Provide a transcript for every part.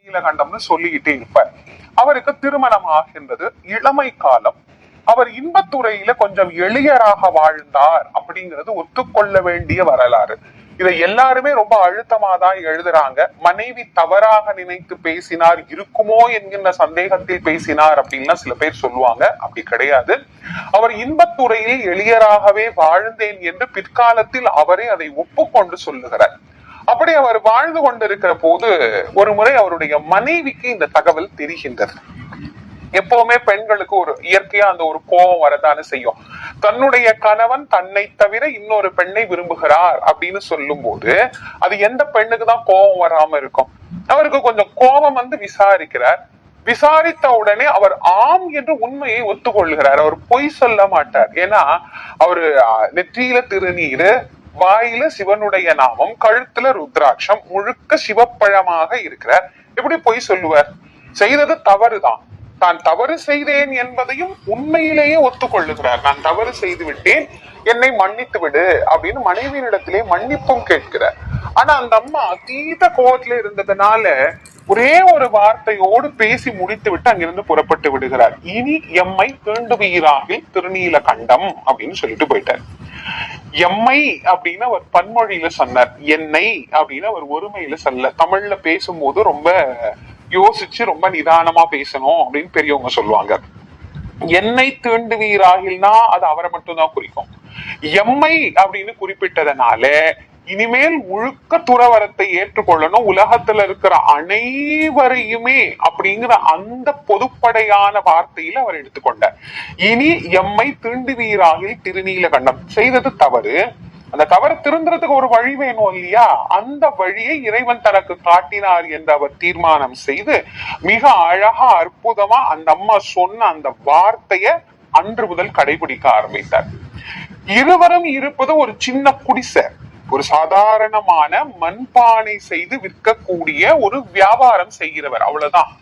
நீலகண்டம்னு சொல்லிக்கிட்டே இருப்பார். அவருக்கு திருமணம் ஆகின்றது. இளமை காலம். அவர் இன்பத்துறையில கொஞ்சம் எளியராக வாழ்ந்தார் அப்படிங்கிறது ஒத்துக்கொள்ள வேண்டிய வரலாறு. இதை எல்லாருமே ரொம்ப அழுத்தமாதான் எழுதுறாங்க. மனைவி தவறாக நினைத்து பேசினார் இருக்குமோ என்கின்ற சந்தேகத்தில் பேசினார் அப்படின்னா சில பேர் சொல்லுவாங்க. அப்படி கிடையாது. அவர் இன்பத்துறையில் எளியராகவே வாழ்ந்தேன் என்று பிற்காலத்தில் அவரே அதை ஒப்புக்கொண்டு சொல்லுகிறார். அப்படி அவர் வாழ்ந்து கொண்டிருக்கிற போது ஒரு முறை அவருடைய மனைவிக்கு இந்த தகவல் தெரிகின்றது. எப்பவுமே பெண்களுக்கு ஒரு இயற்கையா அந்த ஒரு கோபம் வரதானே செய்யும். தன்னுடைய கணவன் தன்னை தவிர இன்னொரு பெண்ணை விரும்புகிறார் அப்படின்னு சொல்லும் போது அது எந்த பெண்ணுக்கு தான் கோபம் வராம இருக்கும்? அவருக்கு கொஞ்சம் கோபம் வந்து விசாரிக்கிறார். விசாரித்த உடனே அவர் ஆம் என்று உண்மையை ஒத்துக்கொள்கிறார். அவர் பொய் சொல்ல மாட்டார். ஏன்னா அவரு நெற்றியில திருநீரு, வாயில சிவனுடைய நாமம், கழுத்துல ருத்ராட்சம், முழுக்க சிவப்பழமாக இருக்கிறார். எப்படி பொய் சொல்லுவார்? செய்தது தவறுதான். தான் தவறு செய்தேன் என்பதையும் உண்மையிலேயே ஒத்துக்கொள்ளுகிறார். நான் தவறு செய்து விட்டேன், என்னை மன்னித்து விடு அப்படின்னு மனைவியிடத்திலே மன்னிப்பும் கேட்கிறார். ஆனா அந்த அம்மா அதீத கோபத்துல இருந்ததுனால ஒரே ஒரு வார்த்தையோடு பேசி முடித்து விட்டு அங்கிருந்து புறப்பட்டு விடுகிறார். இனி எம்மை தீண்டுவீராகில் திருநீலகண்டம் அப்படின்னு சொல்லிட்டு போயிட்டார். எம்மை அப்படின்னு அவர் பன்மொழியில சொன்னார். என்னை அப்படின்னு அவர் ஒருமையில சொல்ல. தமிழ்ல பேசும்போது ரொம்ப யோசிச்சு ரொம்ப நிதானமா பேசணும் அப்படின்னு பெரியவங்க சொல்லுவாங்க. என்னை தீண்டுவீராகில்னா அது அவரை மட்டும்தான் குறிக்கும். எம்மை அப்படின்னு குறிப்பிட்டதனால இனிமேல் முழுக்க துறவரத்தை ஏற்றுக்கொள்ளணும், உலகத்துல இருக்கிற அனைவரையுமே அப்படிங்கிற அந்த பொதுப்படையான வார்த்தையில அவர் எடுத்துக்கொண்டார். இனி எம்மை தீண்டுவீராகில் திருநீலகண்டம். செய்தது தவறு. அந்த தவறு திருந்துறதுக்கு ஒரு வழி வேணும் இல்லையா? அந்த வழியை இறைவன் தனக்கு காட்டினார் என்று அவர் தீர்மானம் செய்து மிக அழகா அற்புதமா அந்த அம்மா சொன்ன அந்த வார்த்தைய அன்று முதல் கடைபிடிக்க ஆரம்பித்தார். இருவரும் இருப்பது ஒரு சின்ன குடிசை. ஒரு சாதாரணமான மண்பானை செய்து விற்கக்கூடிய ஒரு வியாபாரம் செய்கிறவர், அவ்வளவுதான்.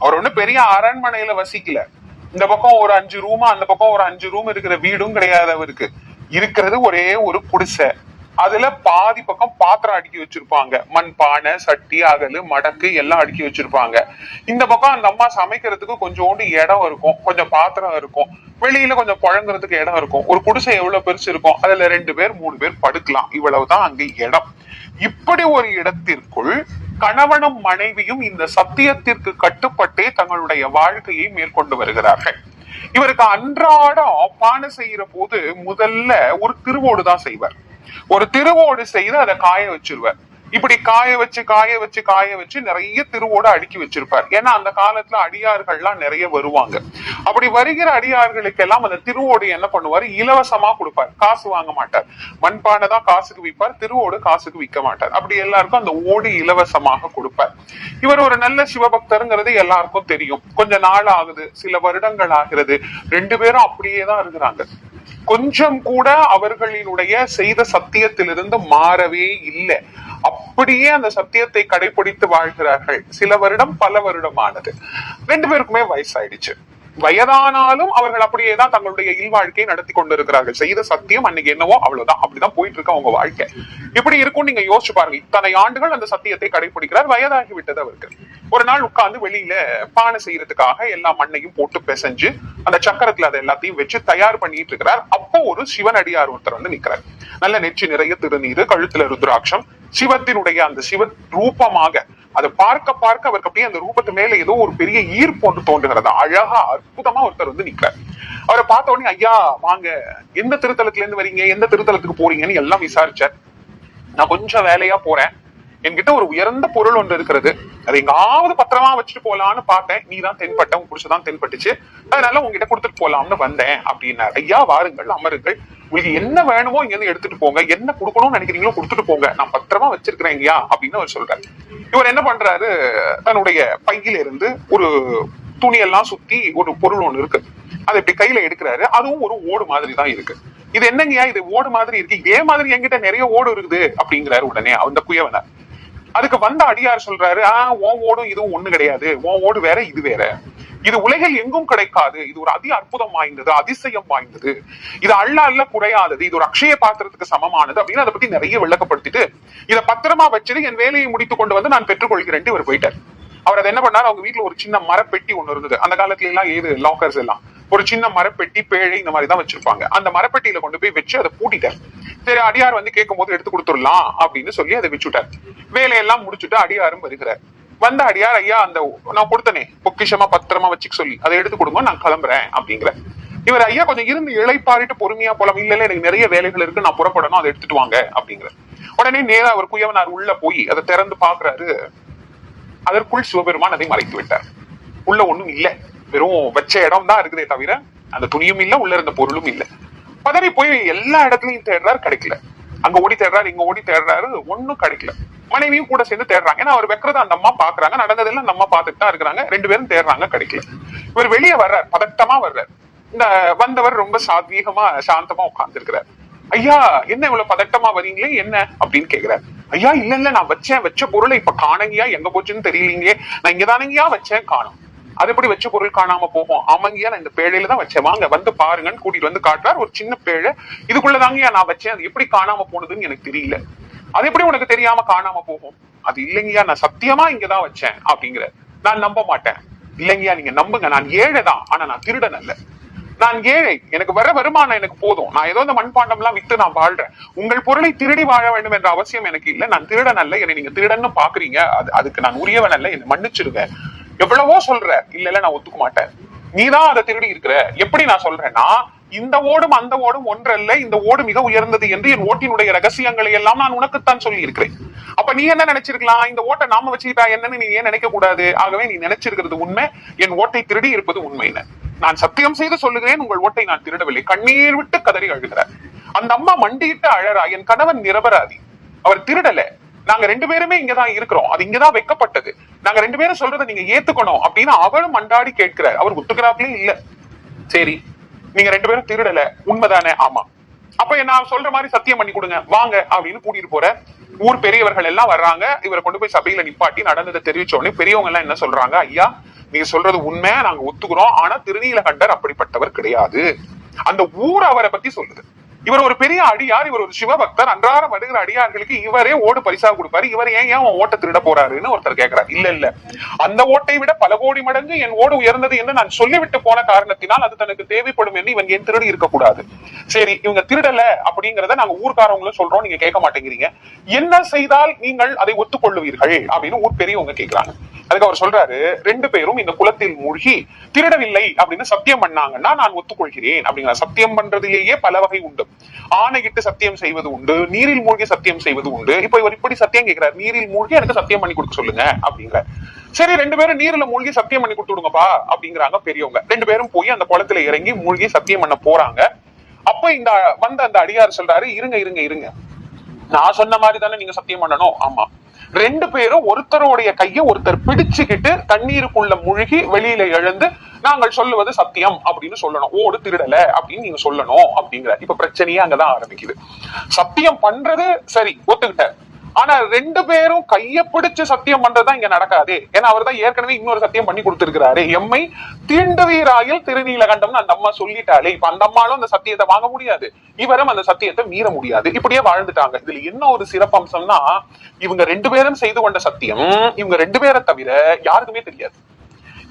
அவர் ஒண்ணு பெரிய அரண்மனையில வசிக்கல. இந்த பக்கம் ஒரு 5 ரூமா, அந்த பக்கம் ஒரு 5 ரூம் இருக்கிற வீடும் கிடையாது அவருக்கு. இருக்கிறது ஒரே ஒரு குடிசை. அதுல பாதி பக்கம் பாத்திரம் அடுக்கி வச்சிருப்பாங்க. மண் பானை, சட்டி, அகலு, மடக்கு எல்லாம் அடுக்கி வச்சிருப்பாங்க. இந்த பக்கம் அந்த அம்மா சமைக்கிறதுக்கு கொஞ்சோண்டு இடம் இருக்கும், கொஞ்சம் பாத்திரம் இருக்கும், வெளியில கொஞ்சம் புழங்குறதுக்கு இடம் இருக்கும். ஒரு குடிசை எவ்வளவு பெருசு இருக்கும்? அதுல 2 பேர் 3 பேர் படுக்கலாம். இவ்வளவுதான் அங்க இடம். இப்படி ஒரு இடத்திற்குள் கணவனும் மனைவியும் இந்த சத்தியத்திற்கு கட்டுப்பட்டே தங்களுடைய வாழ்க்கையை மேற்கொண்டு வருகிறார்கள். இவருக்கு அன்றாடம் பானை செய்யற போது முதல்ல ஒரு திருவோடு தான் செய்வார். ஒரு திருவோடு செய்து அதை காய வச்சிருவார். இப்படி காய வச்சு நிறைய திருவோடு அடுக்கி வச்சிருப்பார். ஏன்னா அந்த காலத்துல அடியார்கள்லாம் நிறைய வருவாங்க. அப்படி வருகிற அடியார்களுக்கெல்லாம் அந்த திருவோடு என்ன பண்ணுவாரு? இலவசமா கொடுப்பார். காசு வாங்க மாட்டார். மண்பானை தான் காசுக்கு விற்பார், திருவோடு காசுக்கு விற்க மாட்டார். அப்படி எல்லாருக்கும் அந்த ஓடு இலவசமாக கொடுப்பார். இவர் ஒரு நல்ல சிவபக்தருங்கிறது எல்லாருக்கும் தெரியும். கொஞ்ச நாள் ஆகுது, சில வருடங்கள் ஆகிறது. 2 பேரும் அப்படியேதான் இருக்கிறாங்க. கொஞ்சம் கூட அவர்களினுடைய செய்த சத்தியத்திலிருந்து மாறவே இல்லை. அப்படியே அந்த சத்தியத்தை கடைபிடித்து வாழ்கிறார்கள். சில வருடம், பல வருடமானது. 2 பேருக்குமே வயசாயிடுச்சு. வயதானாலும் அவர்கள் அப்படியேதான் தங்களுடைய இல்வாழ்க்கையை நடத்தி கொண்டிருக்கிறார்கள். செய்த சத்தியம் அன்னைக்கு என்னவோ அவ்வளவுதான். அப்படிதான் போயிட்டு இருக்கு அவங்க வாழ்க்கை. எப்படி இருக்கும் நீங்க யோசிச்சு பாருங்க. இத்தனை ஆண்டுகள் அந்த சத்தியத்தை கடைபிடிக்கிறார். வயதாகி விட்டது அவருக்கு. ஒரு நாள் உட்கார்ந்து வெளியில பானை செய்யறதுக்காக எல்லா மண்ணையும் போட்டு பிசைஞ்சு அந்த சக்கரத்துல அதை எல்லாத்தையும் வச்சு தயார் பண்ணிட்டு இருக்கிறார். அப்போ ஒரு சிவனடியார் ஒருத்தர் வந்து நிக்கிறார். நல்ல நெற்றி நிறைய திருநீரு, கழுத்துல ருத்ராட்சம், சிவத்தினுடைய அந்த சிவ ரூபமாக அதை பார்க்க அவருக்கு அப்படியே அந்த ரூபத்து மேல ஏதோ ஒரு பெரிய ஈர்ப்பு ஒன்று தோன்றுகிறது. அழகா அற்புதமா ஒருத்தர் வந்து நிக்கிறார். அவரை பார்த்த உடனே, ஐயா வாங்க, எந்த திருத்தலத்துல இருந்து வரீங்க, எந்த திருத்தலத்துக்கு போறீங்கன்னு எல்லாம் விசாரிச்சார். நான் கொஞ்சம் வேலையா போறேன், என்கிட்ட ஒரு உயர்ந்த பொருள் ஒன்று இருக்கிறது, அதை எங்காவது பத்திரமா வச்சுட்டு போலான்னு பார்த்தேன். நீ தான் தென்பட்ட, உன் புடிச்சுதான் தென்பட்டுச்சு, அதனால உங்ககிட்ட கொடுத்துட்டு போலாம்னு வந்தேன் அப்படின்னாரு. ஐயா வாருங்கள், அமருங்கள், உங்களுக்கு என்ன வேணுமோ இங்க இருந்து எடுத்துட்டு போங்க, என்ன கொடுக்கணும்னு நினைக்கிறீங்களோ கொடுத்துட்டு போங்க, நான் பத்திரமா வச்சிருக்கிறேன் ஐயா அப்படின்னு அவர் சொல்றாரு. இவர் என்ன பண்றாரு? தன்னுடைய பையில இருந்து ஒரு துணியெல்லாம் சுத்தி ஒரு பொருள் ஒண்ணு இருக்கு, அதை இப்படி கையில எடுக்கிறாரு. அதுவும் ஒரு ஓடு மாதிரி தான் இருக்கு. இது என்னங்கய்யா, இது ஓடு மாதிரி இருக்கு, இதே மாதிரி என்கிட்ட நிறைய ஓடு இருக்குது அப்படிங்கிறாரு. உடனே அந்த குயவனர் அதுக்கு வந்த அடியார் சொல்றாரு, உன் ஓடும் இதுவும் ஒண்ணு கிடையாது, உன் ஓடு வேற, இது வேற, இது உலகில் எங்கும் கிடைக்காது, இது ஒரு அதி அற்புதம் வாய்ந்தது, அதிசயம் வாய்ந்தது, இது அல்ல குறையாதது, இது ஒரு அக்ஷய பாத்திரத்துக்கு சமமானது அப்படின்னு அதை பத்தி நிறைய விளக்கப்படுத்திட்டு, இதை பத்திரமா வச்சுட்டு என் வேலையை முடித்து கொண்டு வந்து நான் பெற்றுக்கொள்கிறேன் இவர் போயிட்டார். அவர் அதை என்ன பண்ணாரு, அவங்க வீட்டுல ஒரு சின்ன மரப்பெட்டி ஒண்ணு இருந்தது. அந்த காலத்துல எல்லாம் ஏது லாக்கர்ஸ் எல்லாம் ஒரு சின்ன மரப்பெட்டி, பேழை இந்த மாதிரி தான் வச்சிருப்பாங்க. அந்த மரப்பெட்டியில கொண்டு போய் வச்சு அதை பூட்டிட்டார். சரி, அடியார் வந்து கேட்கும் போது எடுத்து கொடுத்துடலாம் அப்படின்னு சொல்லி அதை வச்சுட்டார். வேலையெல்லாம் முடிச்சுட்டு அடியாரும் வருகிறார். வந்த அடியார், ஐயா அந்த நான் கொடுத்தனே பொக்கிஷமா பத்திரமா வச்சுக்க சொல்லி அதை எடுத்து கொடுங்க, நான் கிளம்புறேன் அப்படிங்கிற. இவர், ஐயா கொஞ்சம் இருந்து இளைப்பாரிட்டு பொறுமையா போலாம். இல்ல எனக்கு நிறைய வேலைகள் இருக்கு, நான் புறப்படணும், அதை எடுத்துட்டு வாங்க அப்படிங்கிற. உடனே நேரா அவர் குயவனார் உள்ள போய் அதை திறந்து பாக்குறாரு. அதற்குள் சிவபெருமான் அதை மறைத்து விட்டார். உள்ள ஒண்ணும் இல்ல, வெறும் வச்ச இடம் தான் இருக்குதே தவிர அந்த துணியும் இல்ல, உள்ள இருந்த பொருளும் இல்ல. பதறி போய் எல்லா இடத்துலயும் தேடுறாரு, கிடைக்கல. அங்க ஓடி தேடுறாரு, இங்க ஓடி தேடுறாரு, ஒன்னும் கிடைக்கல. மனைவியும் கூட சேர்ந்து தேடுறாங்க. ஏன்னா அவர் வைக்கிறத அந்த அம்மா பாக்குறாங்க, நடந்ததெல்லாம் அந்த அம்மா பார்த்துட்டு தான் இருக்கிறாங்க. 2 பேரும் தேடுறாங்க, கிடைக்கல. இவர் வெளியே வர்றார், பதட்டமா வர்றார். இந்த வந்தவர் ரொம்ப சாத்வீகமா சாந்தமா உட்கார்ந்து இருக்கிறார். ஐயா என்ன இவ்வளவு பதட்டமா வரீங்களே, என்ன அப்படின்னு கேக்குறாரு. ஐயா இல்ல நான் வச்ச பொருளை இப்ப காணங்கயா, எங்க போச்சுன்னு தெரியலீங்களே, நான் இங்கதானங்கயா வச்சேன், காணும். அது எப்படி வச்ச பொருள் காணாம போகும்? ஆமாங்கயா நான் இந்த பேழையில தான் வச்சேன், வாங்க வந்து பாருங்கன்னு கூட்டிட்டு வந்து காட்டுறாரு. ஒரு சின்ன பேழை, இதுக்குள்ளதாங்கயா நான் வச்சேன், அது எப்படி காணாம போனதுன்னு எனக்கு தெரியல. அது எப்படி உனக்கு தெரியாம காணாம போகும்? அது இல்லைங்கயா நான் சத்தியமா இங்கதான் வச்சேன் அப்படிங்கிற. நான் நம்ப மாட்டேன். இல்லைங்கயா நீங்க நம்புங்க, நான் ஏழைதான், ஆனா நான் திருடன் அல்ல. நான் ஏழை, எனக்கு வர வருமானம் எனக்கு போதும். நான் ஏதோ இந்த மண்பாண்டம் எல்லாம் வித்து நான் வாழ்றேன். உங்கள் பொருளை திருடி வாழ வேண்டும் என்ற அவசியம் எனக்கு இல்லை. நான் திருடன் அல்ல, என்னை நீங்க திருடன்னு பாக்குறீங்க, அதுக்கு நான் உரியவன் அல்ல, என்னை மன்னிச்சிருங்க. எவ்வளவோ சொல்ற, இல்ல நான் ஒத்துக்க மாட்டேன், நீதான் அதை திருடி இருக்கிற. எப்படி நான் சொல்றேன்னா, இந்த ஓடும் அந்த ஓடும் ஒன்றல்ல, இந்த ஓடு மிக உயர்ந்தது என்று என் ஓட்டினுடைய ரகசியங்களை எல்லாம் நான் உனக்குத்தான் சொல்லி இருக்கிறேன். அப்ப நீ என்ன நினைச்சிருக்கலாம், இந்த ஓட்டை நாம வச்சுக்கிட்டா என்னன்னு நீ ஏன் நினைக்க கூடாது? ஆகவே நீ நினைச்சிருக்கிறது உண்மை, என் ஓட்டை திருடி இருப்பது உண்மைன்னு நான் சத்தியம் செய்து சொல்லுகிறேன், உங்கள் ஓட்டை நான் திருடவில்லை. கண்ணீர் விட்டு கதறி அழுகிறார். அந்த அம்மா மண்டியிட்டு அழறா, என் கணவன் நிரபராதி, அவர் திருடல, நாங்க 2 பேருமே இங்கதான் இருக்கிறோம், அது இங்கதான் வைக்கப்பட்டது, நாங்க 2 பேரும் சொல்றதை நீங்க ஏத்துக்கணும் அப்படின்னு அவளும் மண்டாடி கேட்கிறார். அவர் ஒத்துக்கிறாப்லே இல்ல. சரி நீங்க 2 பேரும் திருடல, உண்மைதானே? ஆமா. அப்ப நான் சொல்ற மாதிரி சத்தியம் பண்ணி கொடுங்க, வாங்க அப்படின்னு கூட்டிட்டு போற. ஊர் பெரியவர்கள் எல்லாம் வர்றாங்க. இவரை கொண்டு போய் சபையில நிப்பாட்டி நடந்ததை தெரிவிச்ச உடனே பெரியவங்க எல்லாம் என்ன சொல்றாங்க, ஐயா நீங்க சொல்றது உண்மை, நாங்க ஒத்துக்கிறோம், ஆனா திருநீலகண்டர் அப்படிப்பட்டவர் கிடையாது. அந்த ஊர் அவரை பத்தி சொல்லுது. இவர் ஒரு பெரிய அடியார், இவர் ஒரு சிவபக்தர், அன்றாடம் வருகிற அடியார்களுக்கு இவரே ஓடு பரிசா கொடுப்பாரு, இவர் ஏன் ஓட்டை திருட போறாருன்னு ஒருத்தர் கேட்கிறார். இல்ல அந்த ஓட்டை விட பல கோடி மடங்கு என் ஓடு உயர்ந்தது என்று நான் சொல்லிவிட்டு போன காரணத்தினால் அது தனக்கு தேவைப்படும் என்று இவன் ஏன் திருடி இருக்கக்கூடாது. சரி இவங்க திருடல அப்படிங்கறத நாங்க ஊர்க்காரவங்களும் சொல்றோம், நீங்க கேட்க மாட்டேங்கிறீங்க, என்ன செய்தால் நீங்கள் அதை ஒத்துக்கொள்ளுவீர்கள் அப்படின்னு ஊர் பெரியவங்க கேட்கிறாங்க. அதுக்கு அவர் சொல்றாரு, 2 பேரும் இந்த குளத்தில் மூழ்கி திருடவில்லை அப்படின்னு சத்தியம் பண்ணாங்கன்னா நான் ஒத்துக்கொள்கிறேன் அப்படிங்கிற. சத்தியம் பண்றதிலேயே பல வகை உண்டு. ஆணையிட்டு சத்தியம் செய்வது உண்டு, நீரில் மூழ்கி சத்தியம் செய்வது உண்டு. இப்ப இவர் இப்படி சத்தியம் கேட்கிறார், நீரில் மூழ்கி எனக்கு சத்தியம் பண்ணி கொடுக்க சொல்லுங்க அப்படிங்கிற. சரி 2 பேரும் நீர்ல மூழ்கி சத்தியம் பண்ணி கொடுத்துடுங்கப்பா அப்படிங்கிறாங்க பெரியவங்க. 2 பேரும் போய் அந்த குளத்துல இறங்கி மூழ்கி சத்தியம் பண்ண போறாங்க. அப்ப இந்த அந்த அடியார் சொல்றாரு, இருங்க நான் சொன்ன மாதிரி தானே நீங்க சத்தியம் பண்ணணும். ஆமா. 2 பேரும் ஒருத்தருடைய கையை ஒருத்தர் பிடிச்சுக்கிட்டு தண்ணீருக்குள்ள மூழ்கி வெளியில எழுந்து நாங்கள் சொல்லுவது சத்தியம் அப்படின்னு சொல்லணும், ஓடு திருடல அப்படின்னு நீங்க சொல்லணும் அப்படிங்கிற. இப்ப பிரச்சனையே அங்கதான் ஆரம்பிக்குது. சத்தியம் பண்றது சரி ஒத்துக்கிட்ட, ஆனா 2 பேரும் கைய பிடிச்சு சத்தியம் பண்றதுதான் இங்க நடக்காது. ஏன்னா அவர் தான் ஏற்கனவே இன்னொரு சத்தியம் பண்ணி கொடுத்திருக்கிறாரு, எம்மை தீண்டவீராயில் திருநீலகண்டம் அந்த அம்மா சொல்லிட்டாலே. இப்ப அந்த அம்மாலும் அந்த சத்தியத்தை வாங்க முடியாது, இவரும் அந்த சத்தியத்தை மீற முடியாது. இப்படியே வாழ்ந்துட்டாங்க. இதுல என்ன ஒரு சிறப்பம்சம்னா, இவங்க 2 பேரும் செய்து கொண்ட சத்தியம் இவங்க 2 பேரை தவிர யாருக்குமே தெரியாது.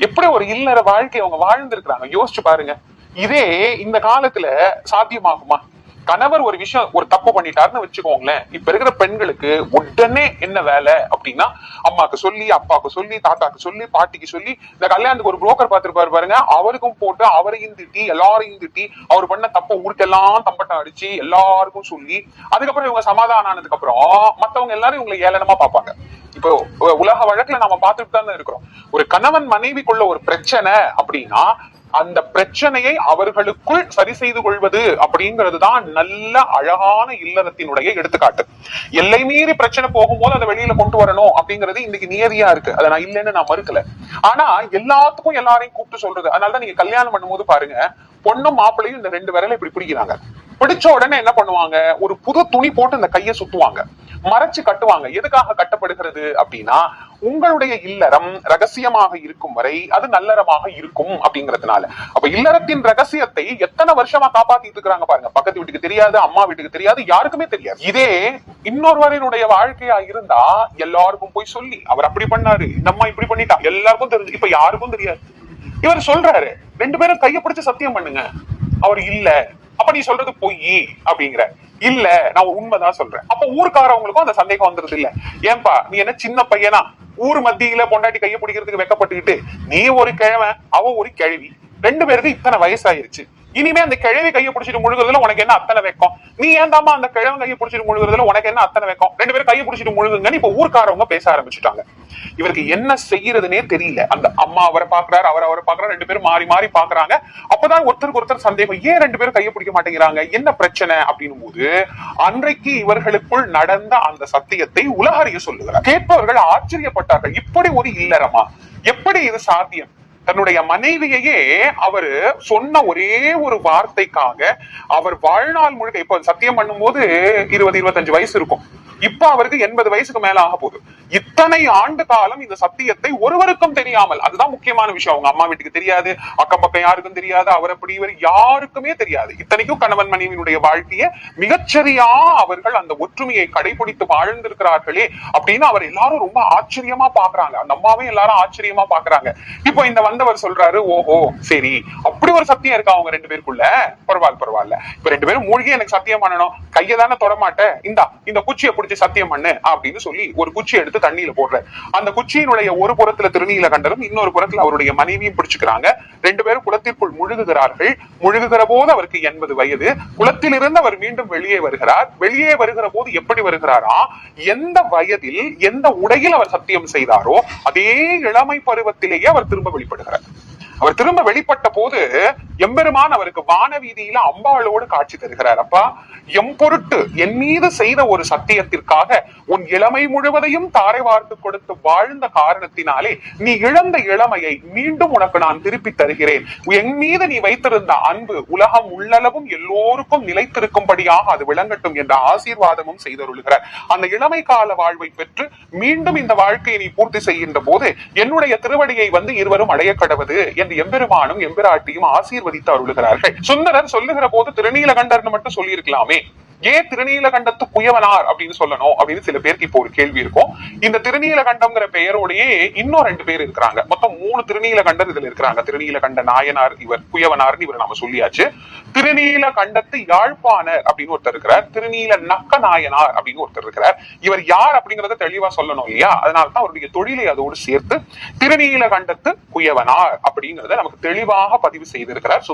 எப்படி ஒரு இல்லற வாழ்க்கை அவங்க வாழ்ந்திருக்கிறாங்க யோசிச்சு பாருங்க. இதே இந்த காலத்துல சாத்தியமாகுமா? கணவர் ஒரு விஷயம் ஒரு தப்பு பண்ணிட்டாருன்னு வச்சுக்கோங்களேன், இப்ப இருக்கிற பெண்களுக்கு உடனே என்ன வேலை அப்படின்னா, அம்மாக்கு சொல்லி, அப்பாவுக்கு சொல்லி, தாத்தாக்கு சொல்லி, பாட்டிக்கு சொல்லி, இந்த கல்யாணத்துக்கு ஒரு புரோக்கர் பார்த்திருப்பாரு பாருங்க, அவருக்கும் போட்டு அவரையும் திட்டி எல்லாரையும் திட்டி அவர் பண்ண தப்ப ஊருக்கெல்லாம் தம்பட்டம் அடிச்சு எல்லாருக்கும் சொல்லி, அதுக்கப்புறம் இவங்க சமாதானம் ஆனதுக்கு அப்புறம் மத்தவங்க எல்லாரும் இவங்களை ஏளனமா பார்ப்பாங்க. இப்போ உலக வழக்குல நாம பார்த்துட்டு தான் இருக்கிறோம். ஒரு கணவன் மனைவிக்குள்ள ஒரு பிரச்சனை அப்படின்னா அந்த பிரச்சனையை அவர்களுக்குள் சரி செய்து கொள்வது அப்படிங்கிறதுதான் நல்ல அழகான இல்லறத்தினுடைய எடுத்துக்காட்டு. எல்லை மீறி பிரச்சனை போகும்போது அதை வெளியில கொண்டு வரணும் அப்படிங்கிறது இன்னைக்கு நியதியா இருக்கு, அதை நான் இல்லைன்னு நான் மறுக்கல. ஆனா எல்லாத்துக்கும் எல்லாரையும் கூப்பிட்டு சொல்றது. அதனாலதான் நீங்க கல்யாணம் பண்ணும்போது பாருங்க, பொண்ணும் மாப்பிள்ளையும் இந்த 2 விரலை இப்படி பிடிக்கிறாங்க. பிடிச்ச உடனே என்ன பண்ணுவாங்க, ஒரு புது துணி போட்டு இந்த கையை சுத்துவாங்க. மறைச்சு கட்டுவாங்க. எதுக்காக கட்டப்படுகிறது அப்படின்னா, உங்களுடைய இல்லறம் ரகசியமாக இருக்கும் வரை அது நல்லறமாக இருக்கும் அப்படிங்கறதுனால. அப்ப இல்லறத்தின் ரகசியத்தை எத்தனை வருஷமா காப்பாத்திட்டு இருக்கிறாங்க பாருங்க. பக்கத்து வீட்டுக்கு தெரியாது, அம்மா வீட்டுக்கு தெரியாது, யாருக்குமே தெரியாது. இதே இன்னொருவரினுடைய வாழ்க்கையா இருந்தா எல்லாருக்கும் போய் சொல்லி, அவர் அப்படி பண்ணாரு, இந்த அம்மா இப்படி பண்ணிட்டா, எல்லாருக்கும் தெரிஞ்சு. இப்ப யாருக்கும் தெரியாது. இவர் சொல்றாரு, 2 பேரும் கைய பிடிச்சு சத்தியம் பண்ணுங்க. அவர் இல்ல, அப்ப நீ சொல்றது பொய் அப்படிங்கிற. இல்ல, நான் உண்மைதான் சொல்றேன். அப்ப ஊருக்காரவங்களுக்கும் அந்த சந்தேகம் வந்துருது. இல்ல, ஏன்பா நீ என்ன சின்ன பையனா, ஊர் மத்தியில பொண்டாட்டி கைய பிடிக்கிறதுக்கு வெக்கப்பட்டுக்கிட்டு, நீ ஒரு கிழவன், அவ ஒரு கிழவி, 2 பேருக்கு இத்தனை வயசாயிருச்சு, இனிமே அந்த கிழவி கையை பிடிச்சிட்டு முழுகுறதுல உனக்கு என்ன அத்தனை வைக்கும்? நீ ஏந்தாமா அந்த கிழவன் கையை பிடிச்சிட்டு முழுகுறதுல உனக்கு என்ன அத்தனை வைக்கும்? 2 பேரும் கையை பிடிச்சிட்டு முழுகுங்கன்னு இப்ப ஊர்க்காரவங்க பேச ஆரம்பிச்சுட்டாங்க. இவருக்கு என்ன செய்யறதுனே தெரியல. அந்த அம்மா அவரை பாக்குறாரு, அவரை பாக்குறாரு, 2 பேரும் மாறி மாறி பாக்குறாங்க. அப்பதான் ஒருத்தருக்கு ஒருத்தர் சந்தேகம், ஏன் 2 பேரும் கையை பிடிக்க மாட்டேங்கிறாங்க, என்ன பிரச்சனை அப்படின்னும் போது அன்றைக்கு இவர்களுக்குள் நடந்த அந்த சத்தியத்தை உலகறிய சொல்லுகிறார். கேட்பவர்கள் ஆச்சரியப்பட்டார்கள். இப்படி ஒரு இல்லறமா, எப்படி இது சாத்தியம்? தன்னுடைய மனைவியையே அவரு சொன்ன ஒரே ஒரு வார்த்தைக்காக அவர் வாழ்நாள் முழுக்க, இப்ப சத்தியம் பண்ணும் போது 20-25 வயசு இருக்கும், இப்ப அவருக்கு 80 வயசுக்கு மேல ஆக போகுது. இத்தனை ஆண்டு காலம் இந்த சத்தியத்தை ஒருவருக்கும் தெரியாமல், அதுதான் முக்கியமான விஷயம். அவங்க அம்மா வீட்டுக்கு தெரியாது, அக்கம் பக்கம் யாருக்கும் தெரியாது, அவர் அப்படி இவர் யாருக்குமே தெரியாது. இத்தனைக்கும் கணவன் மனைவியினுடைய வாழ்க்கைய மிகச்சரியா அவர்கள் அந்த ஒற்றுமையை கடைபிடித்து வாழ்ந்திருக்கிறார்களே அப்படின்னு அவர் எல்லாரும் ரொம்ப ஆச்சரியமா பாக்குறாங்க. அந்த அம்மாவே எல்லாரும் ஆச்சரியமா பாக்குறாங்க. இப்போ இந்த வந்தவர் சொல்றாரு, ஓஹோ சரி, அப்படி ஒரு சத்தியம் இருக்கா அவங்க 2 பேருக்குள்ள, பரவாயில்ல. இப்ப 2 பேரும் மூழ்கி எனக்கு சத்தியம் பண்ணணும், கையை தானே தொடமாட்டேன், இந்த குச்சியை பிடிச்சி சத்தியம் பண்ணு அப்படின்னு சொல்லி ஒரு குச்சி எடுத்து தண்ணியில போடுற. அந்த குச்சியினுடைய ஒரு புறத்துல திருநீலகண்டரும், இன்னொரு புறத்துல அவருடைய மனைவியும் பிடிச்சுக்கிறாங்க. 2 பேரும் குளத்திற்குள் முழுகுகிறார்கள். முழுகுகிற போது அவருக்கு 80 வயது. குளத்திலிருந்து அவர் மீண்டும் வெளியே வருகிறார். வெளியே வருகிற போது எப்படி வருகிறாரா, எந்த வயதில் எந்த உடையில் அவர் சத்தியம் செய்தாரோ அதே இளமை பருவத்திலேயே அவர் திரும்ப வெளிப்படுகிறார். அவர் திரும்ப வெளிப்பட்ட போது எம்பெருமான் அவருக்கு வானவீதியில அம்பாளோடு காட்சி தருகிறார். அப்பா, எம் பொருட்டு என் மீது செய்த ஒரு சத்தியத்திற்காக உன் இளமை முழுவதையும் தாரை வார்த்து கொடுத்து வாழ்ந்த காரணத்தினாலே நீ இழந்த இளமையை மீண்டும் உனக்கு நான் திருப்பி தருகிறேன். என் மீது நீ வைத்திருந்த அன்பு உலகம் உள்ளளவும் எல்லோருக்கும் நிலைத்திருக்கும்படியாக அது விளங்கட்டும் என்ற ஆசீர்வாதமும் செய்தருளுகிறார். அந்த இளமை கால வாழ்வை பெற்று மீண்டும் இந்த வாழ்க்கையை நீ பூர்த்தி செய்கின்ற போது என்னுடைய திருவடியை வந்து இருவரும் அடைய கடவது என்று எம்பெருமானும் எம்பிராட்டியும் ஆசீர்வதித்து அருளுகிறார்கள். சுந்தரர் சொல்லுகிற போது திருநீலகண்டர்னு மட்டும் சொல்லி இருக்கலாமே, ஏன் திருநீலகண்டத்து குயவனார் அப்படின்னு சொல்லணும் அப்படின்னு சில பேருக்கு இப்போ ஒரு கேள்வி இருக்கும். இந்த திருநீலகண்டம்ங்கிற பெயரோடையே இன்னும் 2 பேர் இருக்கிறாங்க. மொத்தம் 3 திருநீலகண்டர் இதுல இருக்கிறாங்க. திருநீலகண்ட நாயனார், இவர் குயவனார்னு இவர் நாம சொல்லியாச்சு. திருநீலகண்டத்து யாழ்ப்பாணர் அப்படின்னு ஒருத்தர் இருக்கிறார். திருநீல நக்க நாயனார் அப்படின்னு ஒருத்தர் இருக்கிறார். இவர் யார் அப்படிங்கறத தெளிவா சொல்லணும் இல்லையா? அதனால்தான் அவருடைய தொழிலை அதோடு சேர்த்து திருநீலகண்டத்து குயவனார் அப்படிங்கறத நமக்கு தெளிவாக பதிவு செய்திருக்கிறார்.